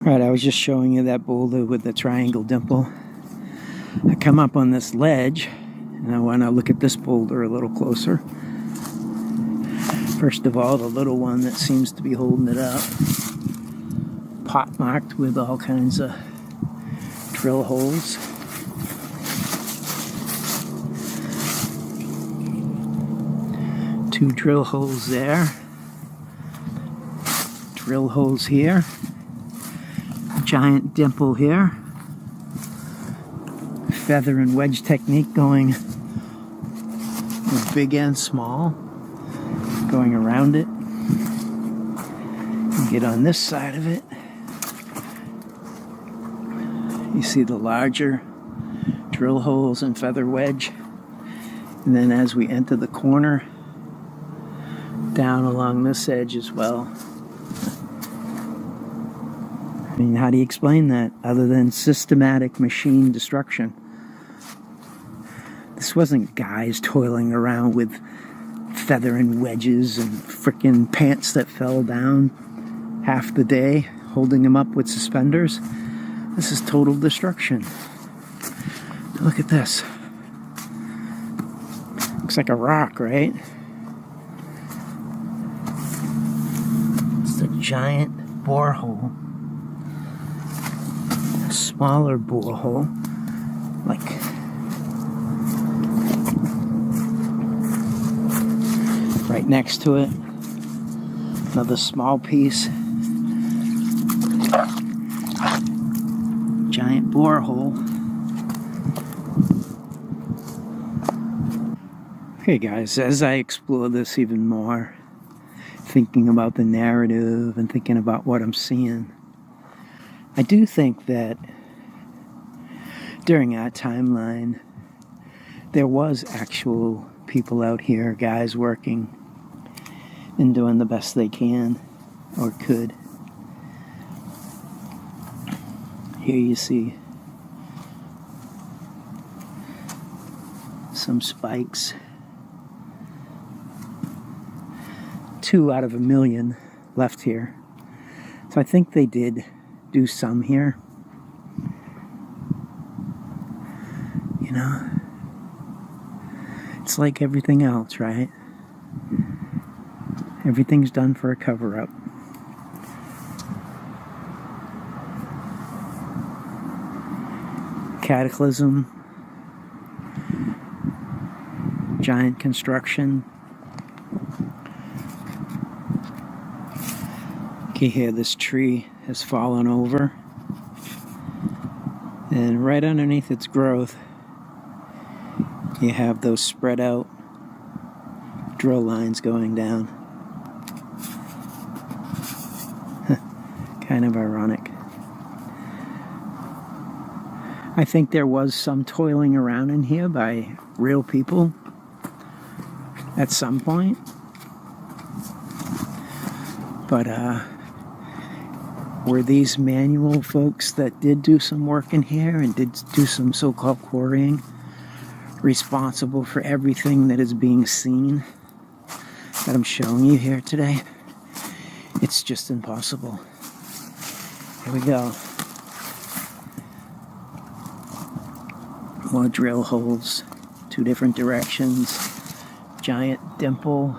Right, I was just showing you that boulder with the triangle dimple. I come up on this ledge and I want to look at this boulder a little closer. First of all, the little one that seems to be holding it up, pot-marked with all kinds of drill holes. Two drill holes there, drill holes here, giant dimple here, feather and wedge technique going with big and small, going around it. Get on this side of it. You see the larger drill holes and feather wedge. And then as we enter the corner, down along this edge as well. I mean, how do you explain that other than systematic machine destruction? This wasn't guys toiling around with feather and wedges and frickin' pants that fell down half the day, holding them up with suspenders. This is total destruction. Look at this. Looks like a rock, right? It's a giant borehole. A smaller borehole, like right next to it. Another small piece. Giant borehole. Okay guys, as I explore this even more, thinking about the narrative and thinking about what I'm seeing, I do think that during our timeline there was actual people out here, guys working and doing the best they can or could. Here you see some spikes. 2 out of 1,000,000 left here. So I think they did do some here. You know, it's like everything else, right? Everything's done for a cover-up. Cataclysm, giant construction. You hear this tree has fallen over, and right underneath its growth you have those spread out drill lines going down. Kind of ironic. I think there was some toiling around in here by real people at some point. But were these manual folks that did do some work in here and did do some so-called quarrying responsible for everything that is being seen that I'm showing you here today? It's just impossible. Here we go. More drill holes, 2 different directions, giant dimple.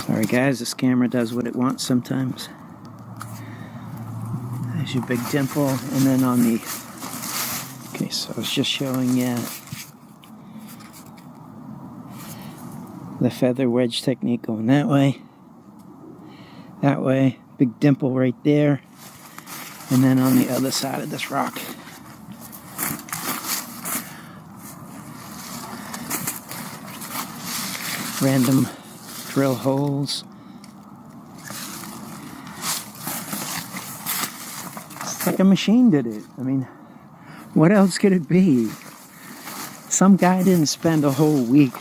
Sorry guys, this camera does what it wants sometimes. There's your big dimple, and then on the... Okay, so I was just showing you the feather wedge technique going that way, big dimple right there. And then on the other side of this rock, random drill holes. It's like a machine did it. I mean, what else could it be? Some guy didn't spend a whole week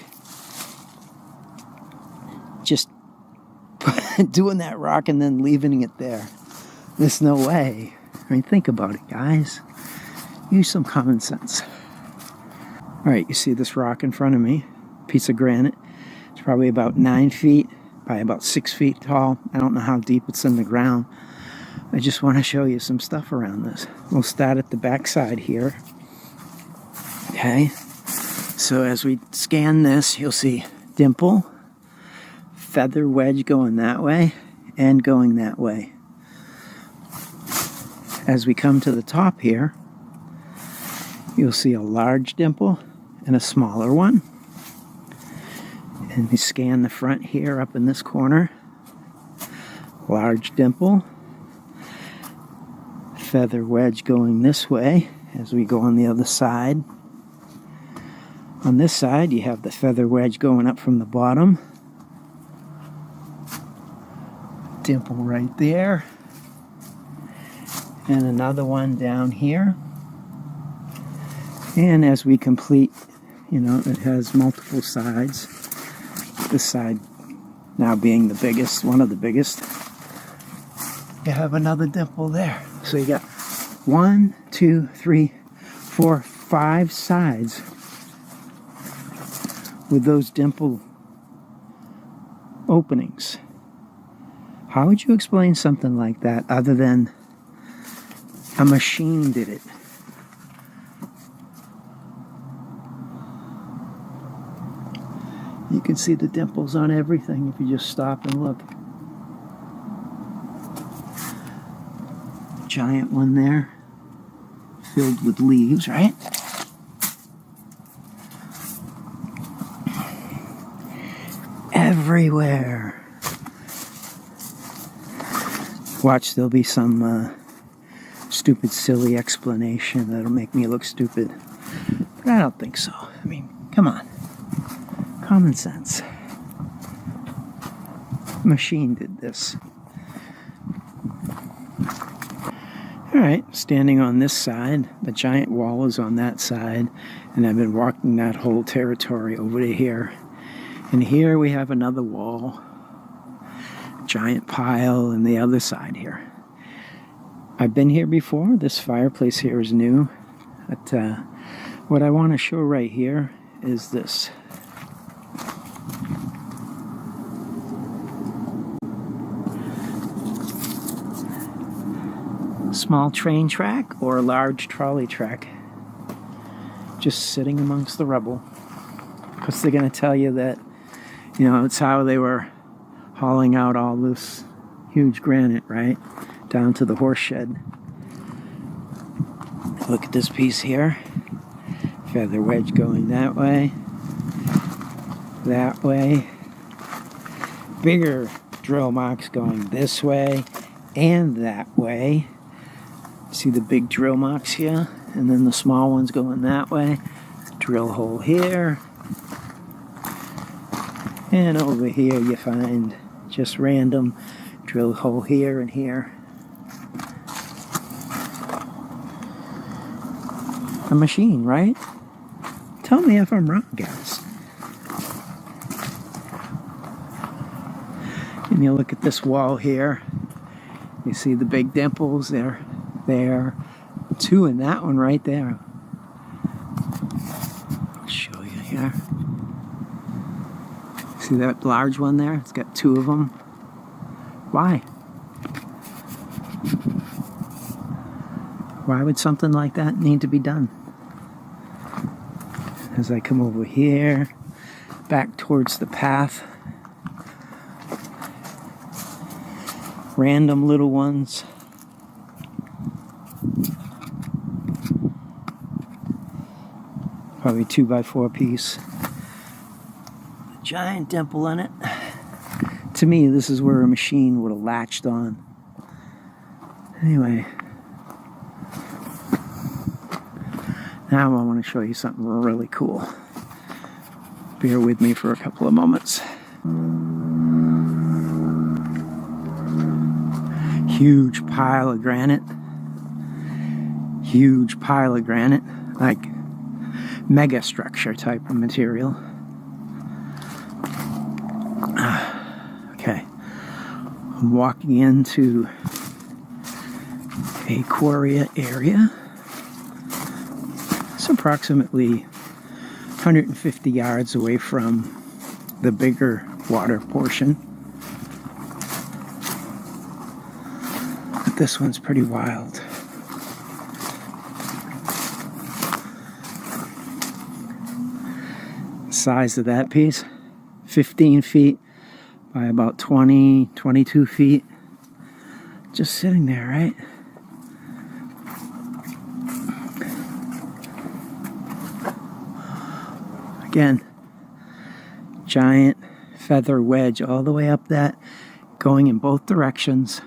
just doing that rock and then leaving it there. There's no way. I mean, think about it, guys. Use some common sense. Alright, you see this rock in front of me? Piece of granite. It's probably about 9 feet probably about 6 feet tall. I don't know how deep it's in the ground. I just want to show you some stuff around this. We'll start at the back side here. Okay, so as we scan this, you'll see dimple, feather wedge going that way, and going that way. As we come to the top here, you'll see a large dimple and a smaller one. And we scan the front here up in this corner. Large dimple, feather wedge going this way as we go on the other side. On this side, you have the feather wedge going up from the bottom. Dimple right there. And another one down here. And as we complete, it has multiple sides. This side now being the biggest, one of the biggest. You have another dimple there. So you got 1, 2, 3, 4, 5 sides with those dimple openings. How would you explain something like that other than a machine did it? You can see the dimples on everything if you just stop and look. Giant one there, filled with leaves, right? Everywhere. Watch, there'll be some stupid, silly explanation that'll make me look stupid. But I don't think so. I mean, come on. Common sense. Machine did this. Alright, standing on this side, the giant wall is on that side, and I've been walking that whole territory over to here. And here we have another wall, giant pile, and the other side here. I've been here before. This fireplace here is new. But what I want to show right here is this. Small train track or a large trolley track just sitting amongst the rubble, because they're going to tell you that it's how they were hauling out all this huge granite, right, down to the horse shed. Look at this piece here, feather wedge going that way, bigger drill marks going this way and that way. See the big drill marks here, and then the small ones going that way. Drill hole here. And over here you find just random drill hole here and here. A machine, right? Tell me if I'm wrong, guys. And you look at this wall here. You see the big dimples there. There, 2 in that one right there. I'll show you here. See that large one there? It's got 2 of them. Why? Why would something like that need to be done? As I come over here, back towards the path, random little ones. Probably 2x4 piece. A giant dimple in it. To me, this is where a machine would have latched on. Anyway. Now I want to show you something really cool. Bear with me for a couple of moments. Huge pile of granite. Huge pile of granite. Like mega structure type of material. Okay. I'm walking into a quarry area. It's approximately 150 yards away from the bigger water portion. this one's pretty wild. Size of that piece, 15 feet by about 20, 22 feet. Just sitting there, right? Again, giant feather wedge all the way up that, going in both directions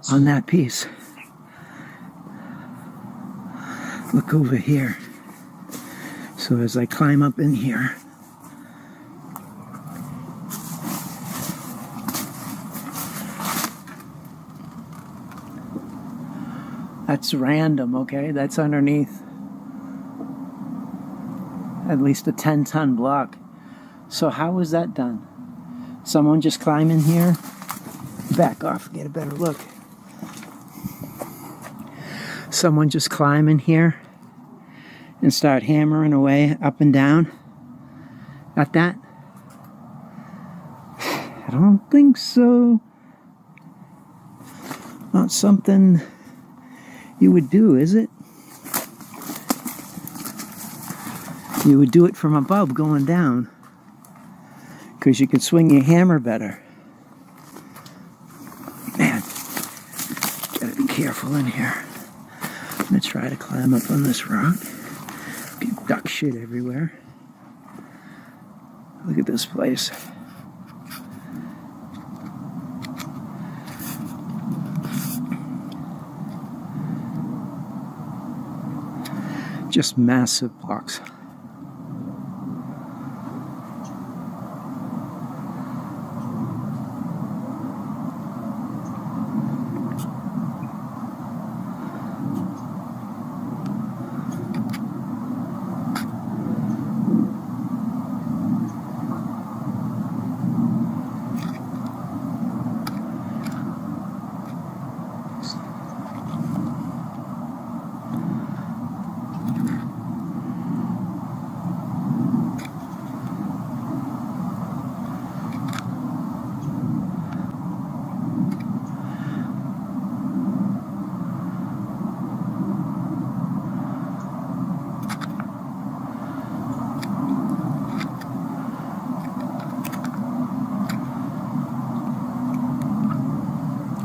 on that piece. Look over here. So as I climb up in here, that's random, okay? That's underneath at least a 10-ton block. So how was that done? Someone just climb in here, back off, get a better look. Someone just climb in here and start hammering away up and down. Got that? I don't think so. Not something you would do, is it? You would do it from above going down, because you can swing your hammer better. Man, gotta be careful in here. I'm gonna try to climb up on this rock. Get duck shit everywhere. Look at this place. Just massive blocks.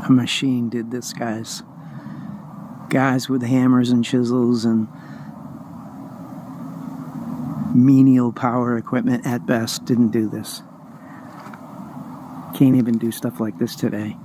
A machine did this, guys. Guys with hammers and chisels and menial power equipment at best didn't do this. Can't even do stuff like this today.